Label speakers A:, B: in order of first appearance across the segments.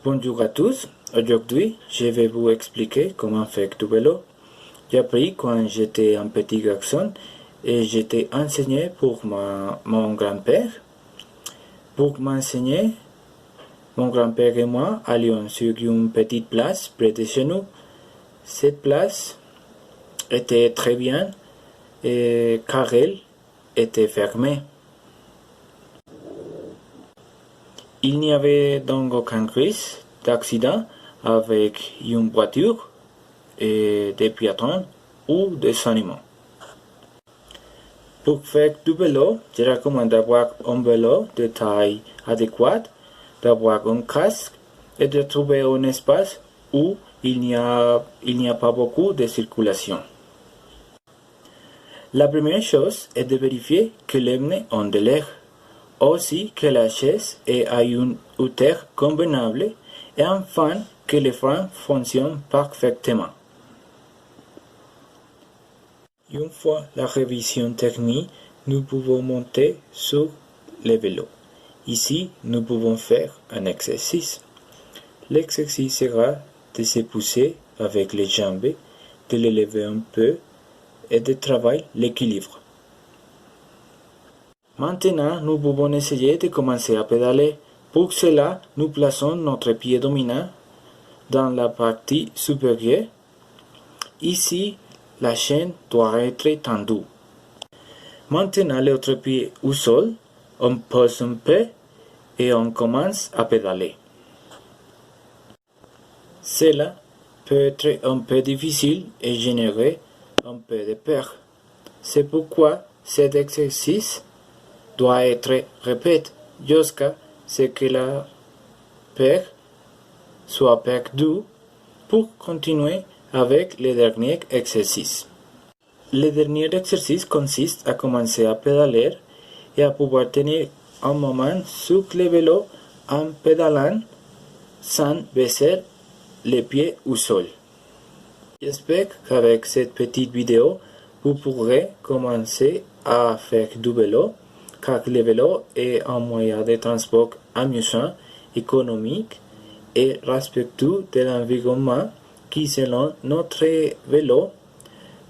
A: Bonjour à tous, aujourd'hui je vais vous expliquer comment faire du vélo. J'ai appris quand j'étais un petit garçon et j'étais enseigné pour mon grand-père. Pour m'enseigner, mon grand-père et moi allions sur une petite place près de chez nous. Cette place était très bien car elle était fermée. Il n'y avait donc aucun risque d'accident avec une voiture et des piétons ou des animaux. Pour faire du vélo, je recommande d'avoir un vélo de taille adéquate, d'avoir un casque et de trouver un espace où il n'y a pas beaucoup de circulation. La première chose est de vérifier que les pneus ont de l'air, aussi que la chaise ait une hauteur convenable et enfin que les freins fonctionnent parfaitement. Une fois la révision terminée, nous pouvons monter sur le vélo. Ici, nous pouvons faire un exercice. L'exercice sera de se pousser avec les jambes, de les lever un peu et de travailler l'équilibre. Maintenant, nous pouvons essayer de commencer à pédaler. Pour cela, nous plaçons notre pied dominant dans la partie supérieure. Ici, la chaîne doit être tendue. Maintenant l'autre pied au sol, on pose un peu et on commence à pédaler. Cela peut être un peu difficile et générer un peu de peur. C'est pourquoi cet exercice doit être répété jusqu'à ce que la peur soit perdue pour continuer avec le dernier exercice. Le dernier exercice consiste à commencer à pédaler et à pouvoir tenir un moment sur le vélo en pédalant sans baisser les pieds au sol. J'espère qu'avec cette petite vidéo, vous pourrez commencer à faire du vélo, car le vélo est un moyen de transport amusant, économique et respectueux de l'environnement qui, selon notre vélo,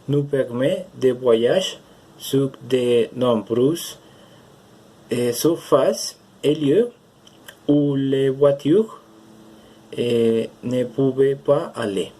A: nous permet de voyager sur de nombreuses surfaces et lieux où les voitures ne pouvaient pas aller.